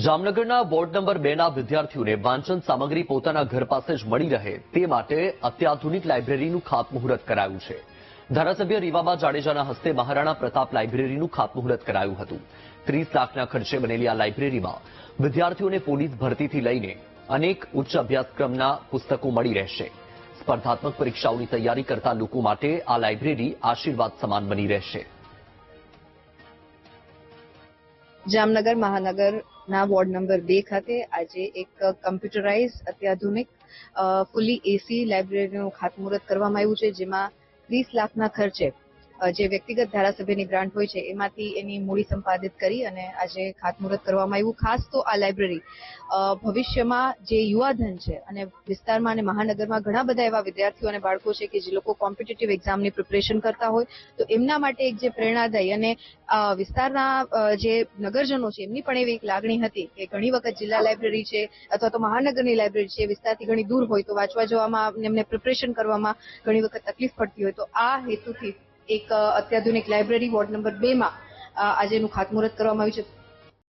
જામનગરના ward number 2ના વિદ્યાર્થીઓને વાંચન સામગ્રી પોતાના ઘર પાસે જ મળી રહે તે માટે અત્યાધુનિક લાઇબ્રેરીનું ખાતમુહૂર્ત કરાયું છે। ધારાસભ્ય રીવાબા જાડેજાના હસ્તે મહારાણા પ્રતાપ લાઇબ્રેરીનું ખાતમુહૂર્ત કરાયું હતું। 30 લાખના ખર્ચે બનેલી આ લાઇબ્રેરીમાં વિદ્યાર્થીઓને પોલીસ ભરતીથી લઈને અનેક ઉચ્ચ અભ્યાસક્રમના પુસ્તકો મળી રહેશે। સ્પર્ધાત્મક પરીક્ષાઓની તૈયારી કરતા લોકો માટે આ લાઇબ્રેરી આશીર્વાદ સમાન બની રહેશે। જામનગર મહાનગરના વોર્ડ નંબર 2 ખાતે આજે એક કમ્પ્યુટરાઇઝ અત્યાધુનિક ફુલી એસી લાઇબ્રેરીનું ખાતમુહૂર્ત કરવામાં આવ્યું છે, જેમાં 30 લાખના ખર્ચે જે વ્યક્તિગત ધારાસભ્યની ગ્રાન્ટ હોય છે એમાંથી એની મૂડી સંપાદિત કરી અને આજે ખાતમુહૂર્ત કરવામાં આવ્યું। ખાસ તો આ લાઇબ્રેરી ભવિષ્યમાં જે યુવાધન છે અને વિસ્તારમાં અને મહાનગરમાં ઘણા બધા એવા વિદ્યાર્થીઓ અને બાળકો છે કે જે લોકો કોમ્પિટિટિવ એક્ઝામની પ્રિપરેશન કરતા હોય તો એમના માટે એક જે પ્રેરણાદાયી અને વિસ્તારના જે નગરજનો છે એમની પણ એવી એક લાગણી હતી કે ઘણી વખત જિલ્લા લાઇબ્રેરી છે અથવા તો મહાનગરની લાઇબ્રેરી છે વિસ્તારથી ઘણી દૂર હોય તો વાંચવા જવામાં એમને પ્રિપરેશન કરવામાં ઘણી વખત તકલીફ પડતી હોય, તો આ હેતુથી એક અત્યાધુનિક લાઇબ્રેરી વોર્ડ નંબર 2માં આજે એનું ખાતમુહૂર્ત કરવામાં આવ્યું છે।